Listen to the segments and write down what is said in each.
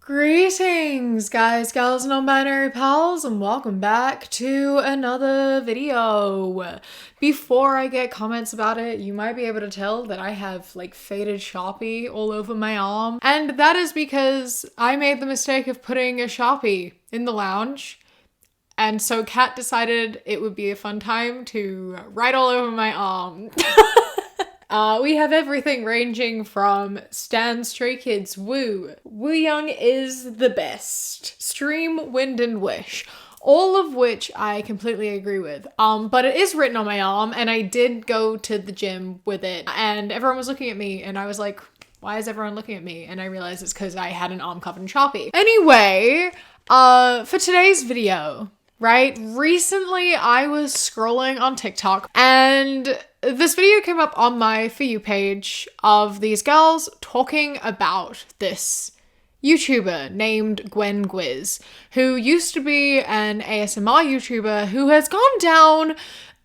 Greetings, guys, gals, non-binary pals, and welcome back to another video. Before I get comments about it, you might be able to tell that I have like faded Sharpie all over my arm, and that is because I made the mistake of putting a Sharpie in the lounge, and so Kat decided it would be a fun time to write all over my arm. We have everything ranging from Stan Stray Kids Woo, Woo Young is the best, Stream Wind and Wish, all of which I completely agree with. But it is written on my arm, and I did go to the gym with it, and everyone was looking at me, and I was like, why is everyone looking at me? And I realized it's because I had an arm covered in Sharpie. Anyway, for today's video, right, recently I was scrolling on TikTok, and this video came up on my For You page of these girls talking about this YouTuber named Gwen Gwiz, who used to be an ASMR YouTuber who has gone down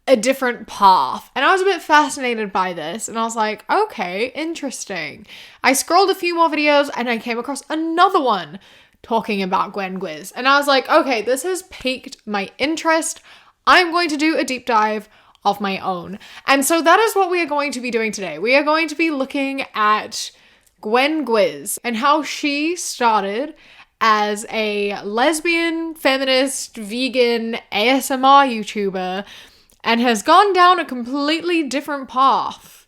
a different path. And I was a bit fascinated by this, and I was like, okay, interesting. I scrolled a few more videos and I came across another one talking about Gwen Gwiz. And I was like, okay, this has piqued my interest. I'm going to do a deep dive of my own. And so that is what we are going to be doing today. We are going to be looking at Gwen Gwiz and how she started as a lesbian, feminist, vegan, ASMR YouTuber and has gone down a completely different path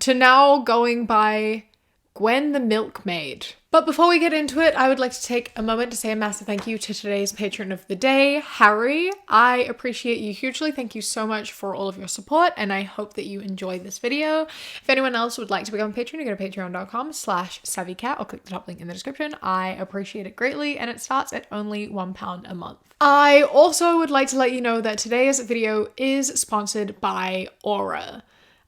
to now going by Gwen the Milkmaid. But before we get into it, I would like to take a moment to say a massive thank you to today's patron of the day, Harry. I appreciate you hugely. Thank you so much for all of your support, and I hope that you enjoy this video. If anyone else would like to become a patron, you go to patreon.com/savvycat or click the top link in the description. I appreciate it greatly, and it starts at only £1 a month. I also would like to let you know that today's video is sponsored by Aura.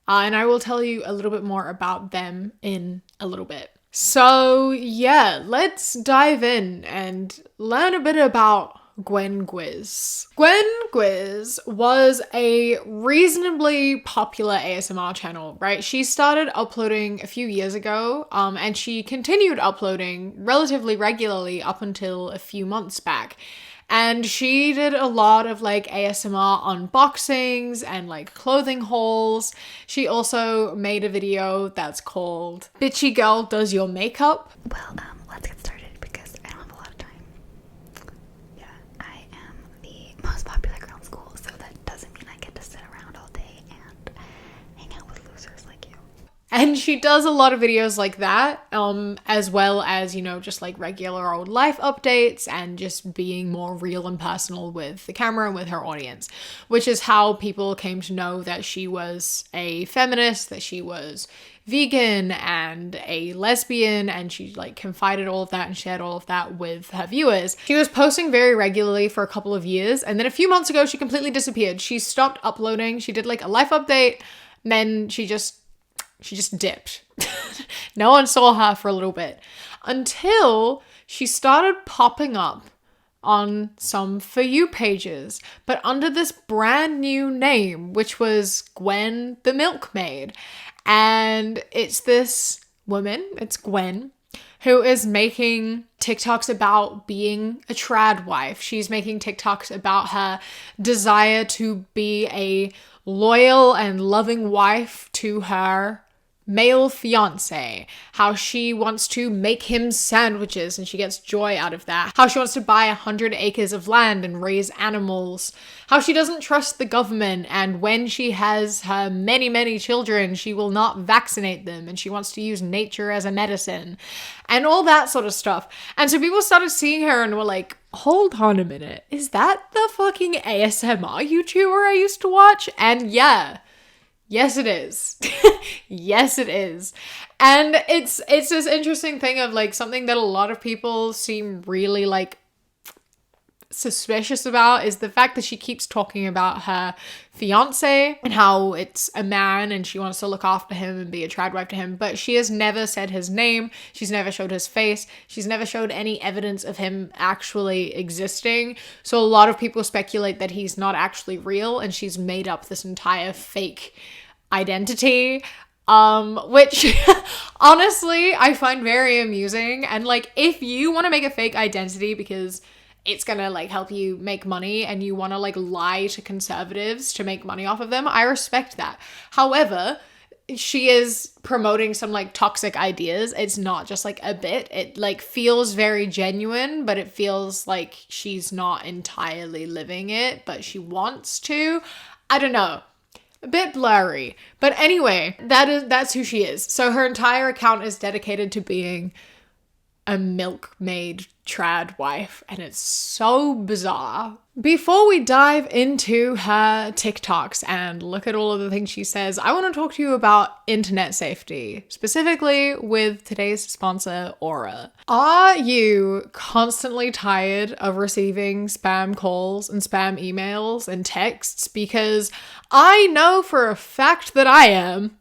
And I will tell you a little bit more about them in a little bit. So yeah, let's dive in and learn a bit about Gwen Gwiz. Gwen Gwiz was a reasonably popular ASMR channel, right? She started uploading a few years ago, and she continued uploading relatively regularly up until a few months back. And she did a lot of like ASMR unboxings and like clothing hauls. She also made a video that's called Bitchy Girl Does Your Makeup. Well, let's get started because I don't have a lot of time. Yeah, I am the most popular girl in school, so that doesn't mean I get to sit around all day and hang out with losers like you. And she does a lot of videos like that, as well as, you know, just like regular old life updates and just being more real and personal with the camera and with her audience, which is how people came to know that she was a feminist, that she was vegan and a lesbian, and she like confided all of that and shared all of that with her viewers. She was posting very regularly for a couple of years, and then a few months ago she completely disappeared. She stopped uploading. She did like a life update, and then she just dipped. No one saw her for a little bit until she started popping up on some For You pages, but under this brand new name, which was Gwen the Milkmaid. And it's this woman, it's Gwen, who is making TikToks about being a trad wife. She's making TikToks about her desire to be a loyal and loving wife to her male fiance, how she wants to make him sandwiches and she gets joy out of that, how she wants to buy 100 acres of land and raise animals, how she doesn't trust the government, and when she has her many children she will not vaccinate them, and she wants to use nature as a medicine and all that sort of stuff. And so people started seeing her and were like, hold on a minute, is that the fucking ASMR YouTuber I used to watch? And yeah, yes, it is. Yes, it is. And it's this interesting thing of like something that a lot of people seem really like suspicious about is the fact that she keeps talking about her fiance and how it's a man and she wants to look after him and be a trad wife to him, but she has never said his name. She's never showed his face. She's never showed any evidence of him actually existing. So a lot of people speculate that he's not actually real and she's made up this entire fake identity. Which honestly I find very amusing. And like, if you want to make a fake identity because it's gonna like help you make money and you want to like lie to conservatives to make money off of them, I respect that. However, she is promoting some like toxic ideas. It's not just like a bit. It like feels very genuine, but it feels like she's not entirely living it, but she wants to. I don't know. A bit blurry. But anyway, that's who she is. So her entire account is dedicated to being a milkmaid trad wife, and it's so bizarre. Before we dive into her TikToks and look at all of the things she says, I want to talk to you about internet safety, specifically with today's sponsor, Aura. Are you constantly tired of receiving spam calls and spam emails and texts? Because I know for a fact that I am.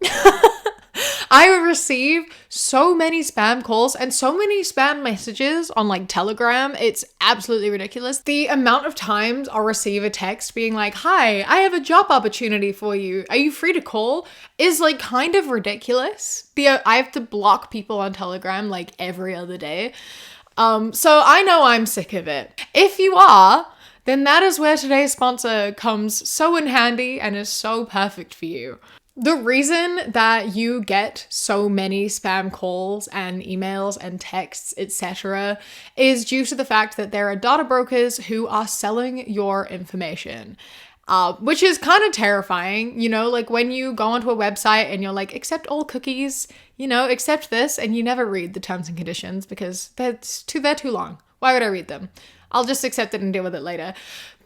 I receive so many spam calls and so many spam messages on like Telegram. It's absolutely ridiculous. The amount of times I'll receive a text being like, "Hi, I have a job opportunity for you. Are you free to call?" is like kind of ridiculous. I have to block people on Telegram like every other day. So I know I'm sick of it. If you are, then that is where today's sponsor comes so in handy and is so perfect for you. The reason that you get so many spam calls and emails and texts, etc., is due to the fact that there are data brokers who are selling your information. Which is kind of terrifying, you know, like when you go onto a website and you're like, accept all cookies, you know, accept this, and you never read the terms and conditions because they're too long. Why would I read them? I'll just accept it and deal with it later.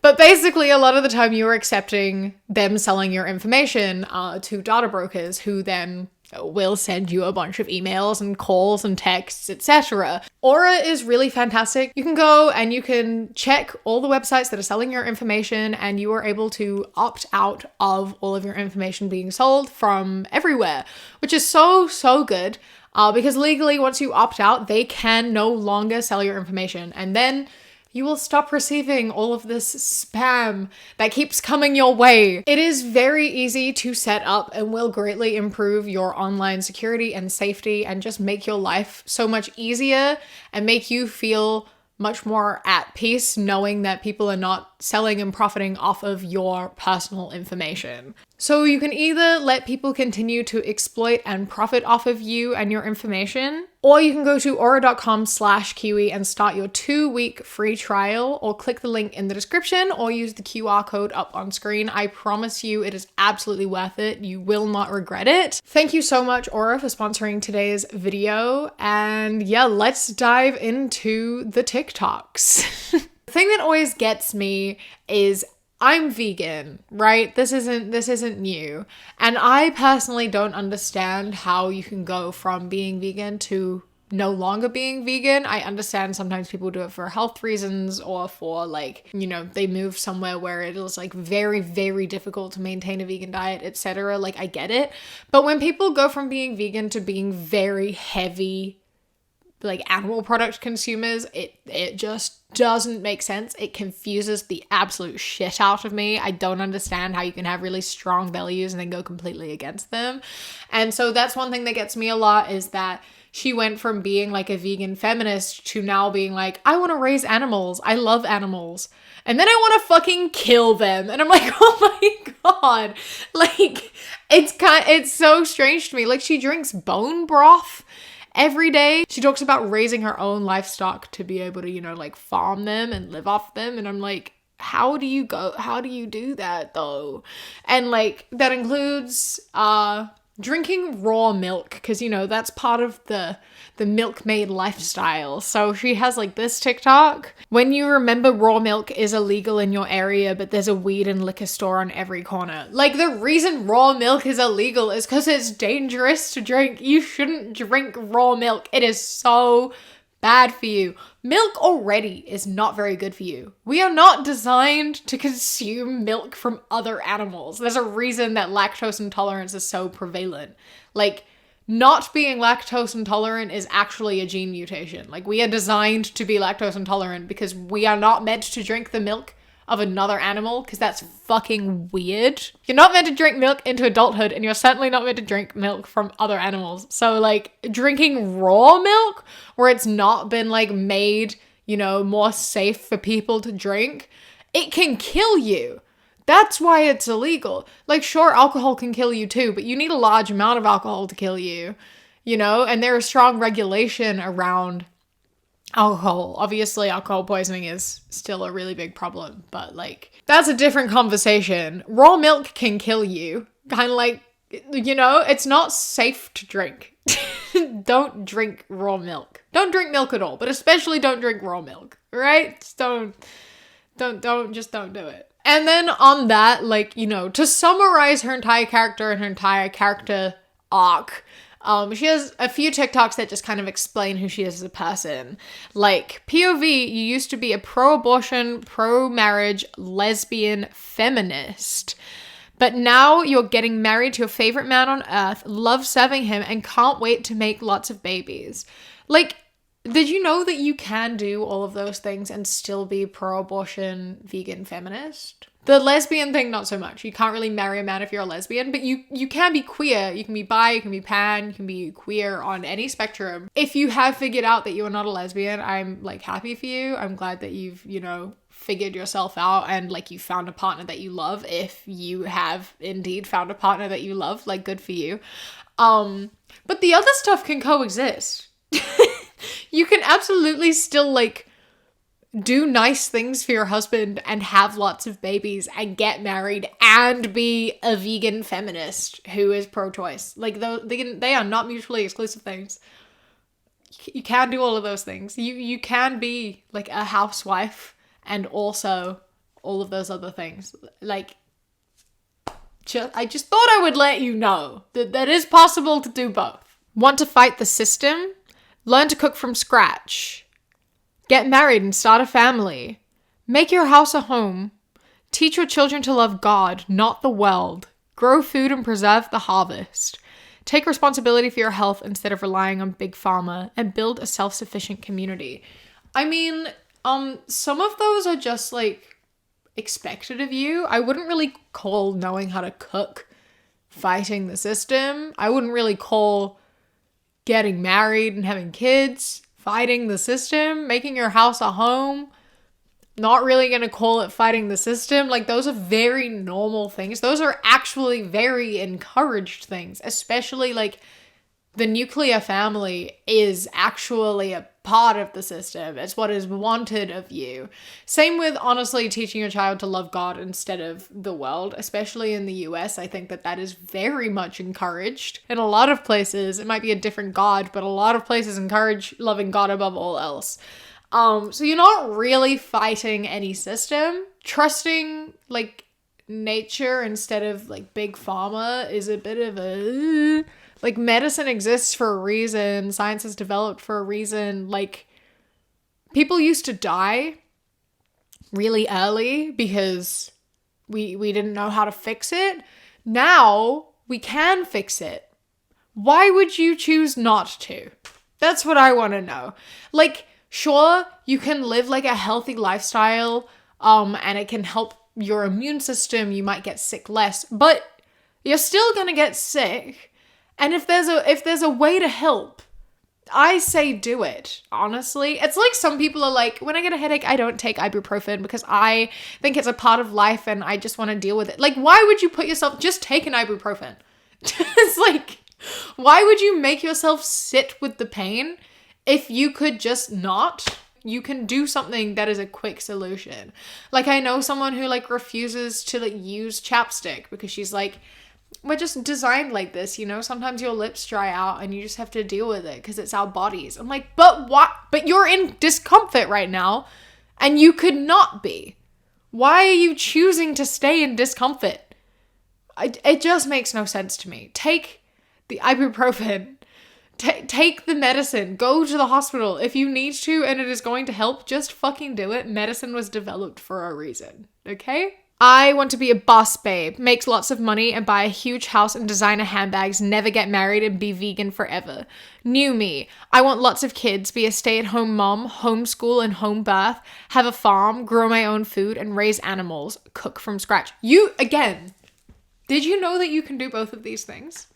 But basically, a lot of the time you're accepting them selling your information to data brokers who then will send you a bunch of emails and calls and texts, etc. Aura is really fantastic. You can go and you can check all the websites that are selling your information, and you are able to opt out of all of your information being sold from everywhere, which is so good. Because legally, once you opt out, they can no longer sell your information. And then you will stop receiving all of this spam that keeps coming your way. It is very easy to set up and will greatly improve your online security and safety and just make your life so much easier and make you feel much more at peace knowing that people are not selling and profiting off of your personal information. So you can either let people continue to exploit and profit off of you and your information, or you can go to aura.com/kiwi and start your 2-week free trial, or click the link in the description or use the QR code up on screen. I promise you it is absolutely worth it. You will not regret it. Thank you so much, Aura, for sponsoring today's video. And yeah, let's dive into the TikToks. The thing that always gets me is I'm vegan, right? This isn't new. And I personally don't understand how you can go from being vegan to no longer being vegan. I understand sometimes people do it for health reasons or for like, you know, they move somewhere where it is like very, very difficult to maintain a vegan diet, etc. Like, I get it. But when people go from being vegan to being very heavy like animal product consumers, it just doesn't make sense. It confuses the absolute shit out of me. I don't understand how you can have really strong values and then go completely against them. And so that's one thing that gets me a lot, is that she went from being like a vegan feminist to now being like, I want to raise animals. I love animals. And then I want to fucking kill them. And I'm like, oh my God. Like, it's so strange to me. Like, she drinks bone broth every day. She talks about raising her own livestock to be able to, you know, like farm them and live off them. And I'm like, how do you do that though? And like, that includes drinking raw milk, because, you know, that's part of the milkmaid lifestyle. So she has like this TikTok. When you remember raw milk is illegal in your area, but there's a weed and liquor store on every corner. Like, the reason raw milk is illegal is because it's dangerous to drink. You shouldn't drink raw milk. It is so bad for you. Milk already is not very good for you. We are not designed to consume milk from other animals. There's a reason that lactose intolerance is so prevalent. Like, not being lactose intolerant is actually a gene mutation. Like, we are designed to be lactose intolerant because we are not meant to drink the milk of another animal, because that's fucking weird. You're not meant to drink milk into adulthood, and you're certainly not meant to drink milk from other animals. So like drinking raw milk where it's not been like made, you know, more safe for people to drink, it can kill you. That's why it's illegal. Like, sure, alcohol can kill you too, but you need a large amount of alcohol to kill you, you know? And there is strong regulation around alcohol. Obviously, alcohol poisoning is still a really big problem, but like, that's a different conversation. Raw milk can kill you. Kind of like, you know, it's not safe to drink. Don't drink raw milk. Don't drink milk at all, but especially don't drink raw milk, right? Just don't do it. And then on that, like, you know, to summarize her entire character and her entire character arc, she has a few TikToks that just kind of explain who she is as a person. Like, POV, you used to be a pro-abortion, pro-marriage, lesbian, feminist. But now you're getting married to your favorite man on earth, love serving him, and can't wait to make lots of babies. Like, did you know that you can do all of those things and still be pro-abortion, vegan, feminist? The lesbian thing, not so much. You can't really marry a man if you're a lesbian, but you can be queer. You can be bi, you can be pan, you can be queer on any spectrum. If you have figured out that you are not a lesbian, I'm like happy for you. I'm glad that you've, you know, figured yourself out and like you found a partner that you love. If you have indeed found a partner that you love, like good for you. But the other stuff can coexist. You can absolutely still like do nice things for your husband and have lots of babies and get married and be a vegan feminist who is pro-choice. Like they are not mutually exclusive things. You can do all of those things. You can be like a housewife and also all of those other things. Like, I just thought I would let you know that that is possible to do both. Want to fight the system? Learn to cook from scratch. Get married and start a family. Make your house a home. Teach your children to love God, not the world. Grow food and preserve the harvest. Take responsibility for your health instead of relying on big pharma, and build a self-sufficient community. I mean, some of those are just like expected of you. I wouldn't really call knowing how to cook fighting the system. I wouldn't really call getting married and having kids fighting the system. Making your house a home, not really gonna call it fighting the system. Like, those are very normal things. Those are actually very encouraged things, especially like the nuclear family is actually a part of the system. It's what is wanted of you. Same with, honestly, teaching your child to love God instead of the world, especially in the US. I think that that is very much encouraged. In a lot of places, it might be a different God, but a lot of places encourage loving God above all else. So you're not really fighting any system. Trusting, like, nature instead of, like, big pharma is a bit of a... Like, medicine exists for a reason. Science is developed for a reason. Like, people used to die really early because we didn't know how to fix it. Now, we can fix it. Why would you choose not to? That's what I want to know. Like, sure, you can live, like, a healthy lifestyle, and it can help your immune system. You might get sick less, but you're still gonna get sick. And if there's a way to help, I say do it, honestly. It's like some people are like, when I get a headache, I don't take ibuprofen because I think it's a part of life and I just want to deal with it. Like, why would you put yourself, just take an ibuprofen? It's like, why would you make yourself sit with the pain if you could just not? You can do something that is a quick solution. Like, I know someone who like refuses to like use chapstick because she's like, we're just designed like this, you know? Sometimes your lips dry out and you just have to deal with it because it's our bodies. I'm like, but what? But you're in discomfort right now and you could not be. Why are you choosing to stay in discomfort? It just makes no sense to me. Take the ibuprofen. Take the medicine. Go to the hospital if you need to and it is going to help. Just fucking do it. Medicine was developed for a reason, okay? I want to be a boss babe, make lots of money and buy a huge house and designer handbags, never get married and be vegan forever. New me. I want lots of kids, be a stay-at-home mom, homeschool and home birth, have a farm, grow my own food and raise animals, cook from scratch. Again, did you know that you can do both of these things?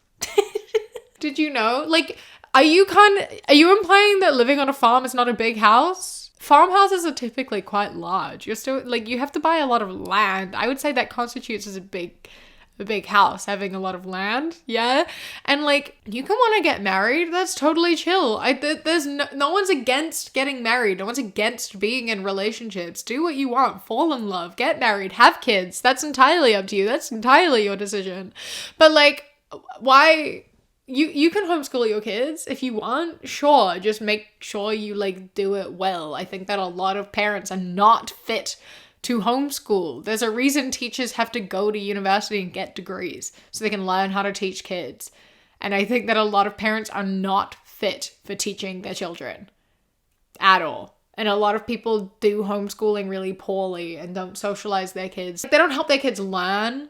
Did you know? Like, are you implying that living on a farm is not a big house? Farmhouses are typically quite large. You're still, like, you have to buy a lot of land. I would say that constitutes as a big house, having a lot of land. Yeah. And like, you can want to get married. That's totally chill. There's no one's against getting married. No one's against being in relationships. Do what you want. Fall in love. Get married. Have kids. That's entirely up to you. That's entirely your decision. But like, why... You can homeschool your kids if you want, sure, just make sure you like do it well. I think that a lot of parents are not fit to homeschool. There's a reason teachers have to go to university and get degrees so they can learn how to teach kids. And I think that a lot of parents are not fit for teaching their children at all. And a lot of people do homeschooling really poorly and don't socialize their kids. They don't help their kids learn.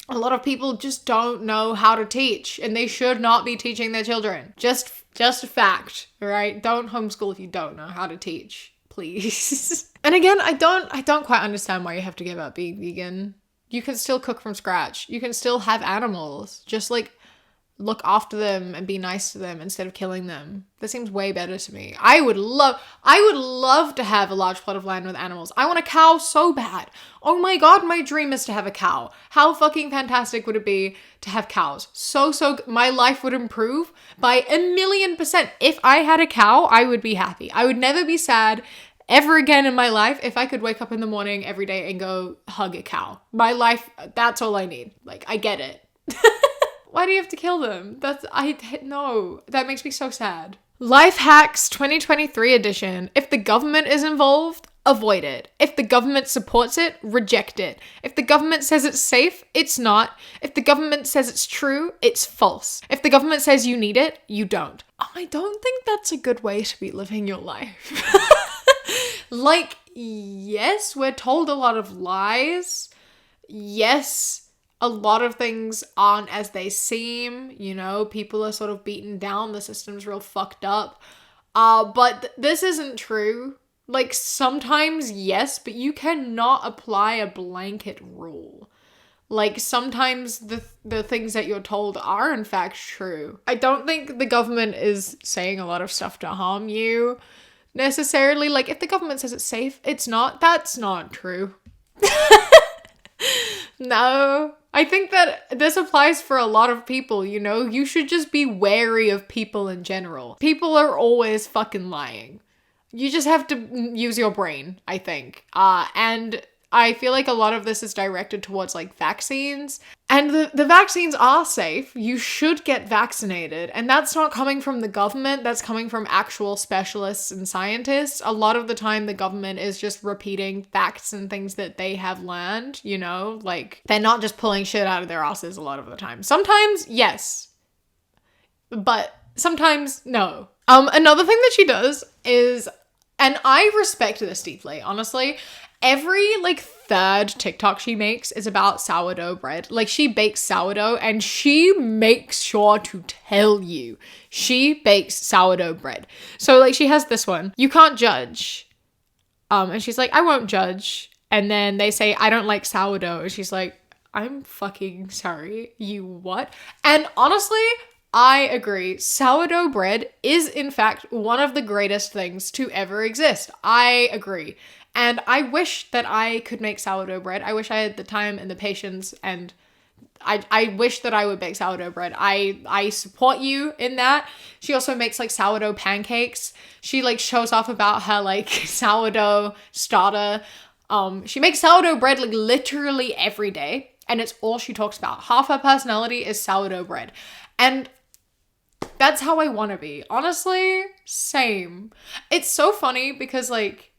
A lot of people just don't know how to teach, and they should not be teaching their children. Just a fact, right? Don't homeschool if you don't know how to teach, please. And again, I don't quite understand why you have to give up being vegan. You can still cook from scratch. You can still have animals. Just like look after them and be nice to them instead of killing them. That seems way better to me. I would love to have a large plot of land with animals. I want a cow so bad. Oh my god, my dream is to have a cow. How fucking fantastic would it be to have cows? So my life would improve by 1,000,000%. If I had a cow, I would be happy. I would never be sad ever again in my life if I could wake up in the morning every day and go hug a cow. My life, that's all I need. Like, I get it. Why do you have to kill them? No, that makes me so sad. Life Hacks 2023 edition. If the government is involved, avoid it. If the government supports it, reject it. If the government says it's safe, it's not. If the government says it's true, it's false. If the government says you need it, you don't. I don't think that's a good way to be living your life. Like, yes, we're told a lot of lies. Yes, a lot of things aren't as they seem, you know, people are sort of beaten down, the system's real fucked up. But this isn't true. Like, sometimes, yes, but you cannot apply a blanket rule. Like, sometimes the things that you're told are, in fact, true. I don't think the government is saying a lot of stuff to harm you, necessarily. Like, if the government says it's safe, it's not. That's not true. No. I think that this applies for a lot of people, you know? You should just be wary of people in general. People are always fucking lying. You just have to use your brain, I think. And I feel like a lot of this is directed towards like vaccines. And the vaccines are safe. You should get vaccinated. And that's not coming from the government. That's coming from actual specialists and scientists. A lot of the time, the government is just repeating facts and things that they have learned, you know? Like, they're not just pulling shit out of their asses a lot of the time. Sometimes, yes. But sometimes, no. Another thing that she does is, and I respect this deeply, honestly, every like third TikTok she makes is about sourdough bread. Like, she bakes sourdough and she makes sure to tell you she bakes sourdough bread. So like, she has this one, you can't judge. And she's like, I won't judge. And then they say, I don't like sourdough. And she's like, I'm fucking sorry. You what? And honestly, I agree. Sourdough bread is in fact one of the greatest things to ever exist. I agree. And I wish that I could make sourdough bread. I wish I had the time and the patience, and I wish that I would bake sourdough bread. I support you in that. She also makes like sourdough pancakes. She like shows off about her like sourdough starter. She makes sourdough bread like literally every day, and it's all she talks about. Half her personality is sourdough bread. And that's how I want to be. Honestly, same. It's so funny because like,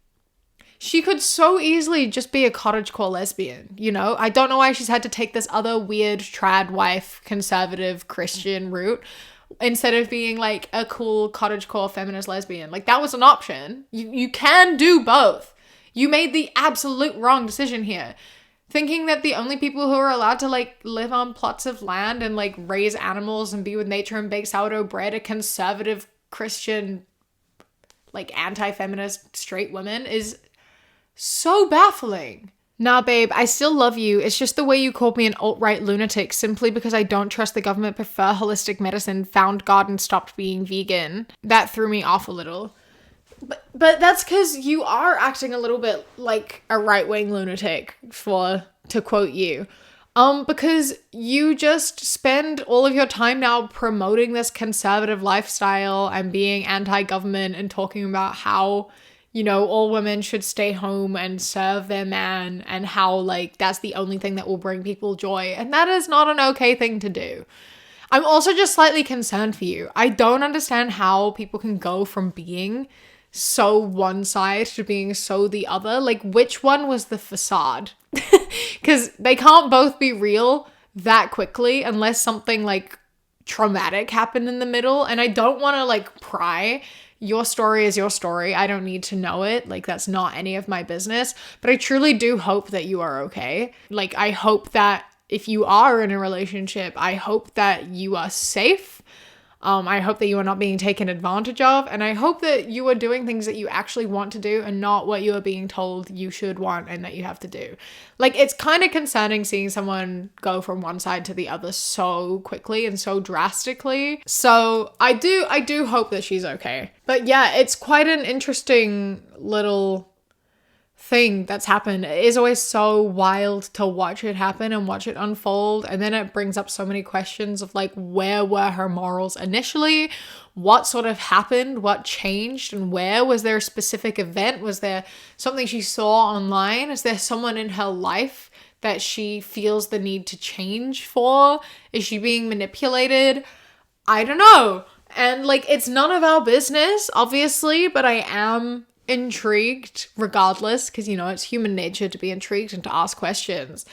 she could so easily just be a cottagecore lesbian, you know? I don't know why she's had to take this other weird trad wife, conservative Christian route instead of being like a cool cottagecore feminist lesbian. Like, that was an option. You can do both. You made the absolute wrong decision here. Thinking that the only people who are allowed to like live on plots of land and like raise animals and be with nature and bake sourdough bread are conservative Christian, like anti-feminist straight women is so baffling. Nah, babe, I still love you. It's just the way you called me an alt-right lunatic simply because I don't trust the government, prefer holistic medicine, found God, and stopped being vegan. That threw me off a little. But that's because you are acting a little bit like a right-wing lunatic, to quote you. Because you just spend all of your time now promoting this conservative lifestyle and being anti-government and talking about how, you know, all women should stay home and serve their man and how, like, that's the only thing that will bring people joy. And that is not an okay thing to do. I'm also just slightly concerned for you. I don't understand how people can go from being so one side to being so the other. Like, which one was the facade? Because they can't both be real that quickly unless something, like, traumatic happened in the middle. And I don't want to, like, pry. Your story is your story. I don't need to know it. Like, that's not any of my business. But I truly do hope that you are okay. Like, I hope that if you are in a relationship, I hope that you are safe. I hope that you are not being taken advantage of. And I hope that you are doing things that you actually want to do and not what you are being told you should want and that you have to do. Like, it's kind of concerning seeing someone go from one side to the other so quickly and so drastically. So I do hope that she's okay. But yeah, it's quite an interesting little thing that's happened. It is always so wild to watch it happen and watch it unfold, and then it brings up so many questions of like, where were her morals initially, what sort of happened, what changed, and where was there a specific event, was there something she saw online, is there someone in her life that she feels the need to change for, is she being manipulated? I don't know. And like, it's none of our business, obviously, but I am intrigued regardless, because, you know, it's human nature to be intrigued and to ask questions.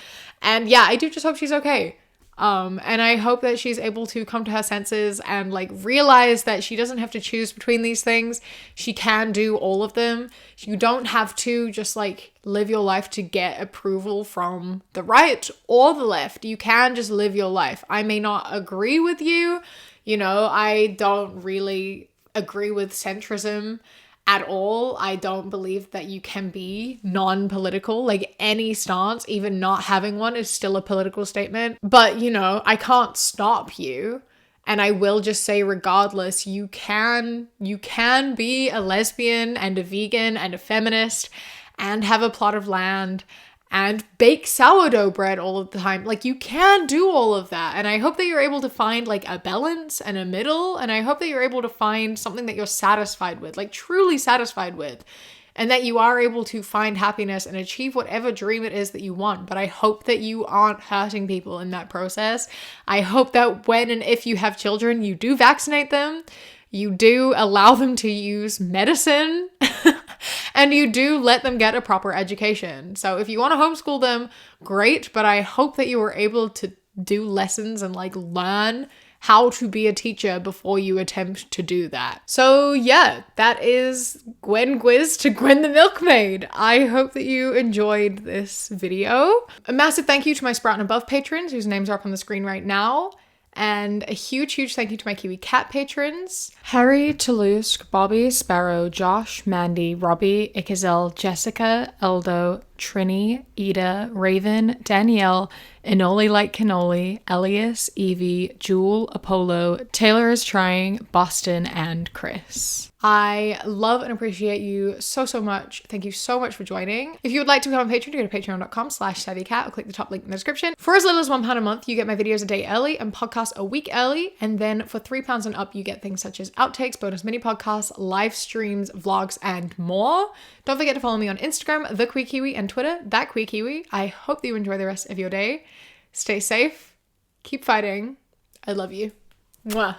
And yeah, I do just hope she's okay. And I hope that she's able to come to her senses and like realize that she doesn't have to choose between these things. She can do all of them. You don't have to just like live your life to get approval from the right or the left. You can just live your life. I may not agree with you. You know, I don't really agree with centrism at all. I don't believe that you can be non-political. Like, any stance, even not having one, is still a political statement. But, you know, I can't stop you. And I will just say, regardless, you can be a lesbian and a vegan and a feminist and have a plot of land and bake sourdough bread all of the time. Like, you can do all of that. And I hope that you're able to find like a balance and a middle. And I hope that you're able to find something that you're satisfied with, like truly satisfied with. And that you are able to find happiness and achieve whatever dream it is that you want. But I hope that you aren't hurting people in that process. I hope that when and if you have children, you do vaccinate them. You do allow them to use medicine. And you do let them get a proper education. So if you want to homeschool them, great. But I hope that you were able to do lessons and like learn how to be a teacher before you attempt to do that. So yeah, that is Gwen Gwiz to Gwen the Milkmaid. I hope that you enjoyed this video. A massive thank you to my Sprout and Above patrons, whose names are up on the screen right now. And a huge thank you to my Kiwi Cat patrons: Harry, Toulouse, Bobby, Sparrow, Josh, Mandy, Robbie, Ikazel, Jessica, Eldo, Trini, Ida, Raven, Danielle, Inoli Like Cannoli, Elias, Evie, Jewel, Apollo, Taylor is Trying, Boston, and Chris. I love and appreciate you so much. Thank you so much for joining. If you would like to become a patron, go to patreon.com/savvycat or click the top link in the description. For as little as £1 a month, you get my videos a day early and podcasts a week early. And then for £3 and up, you get things such as outtakes, bonus mini podcasts, live streams, vlogs, and more. Don't forget to follow me on Instagram, The Queer Kiwi, and Twitter, That Queer Kiwi. I hope that you enjoy the rest of your day. Stay safe. Keep fighting. I love you. Mwah.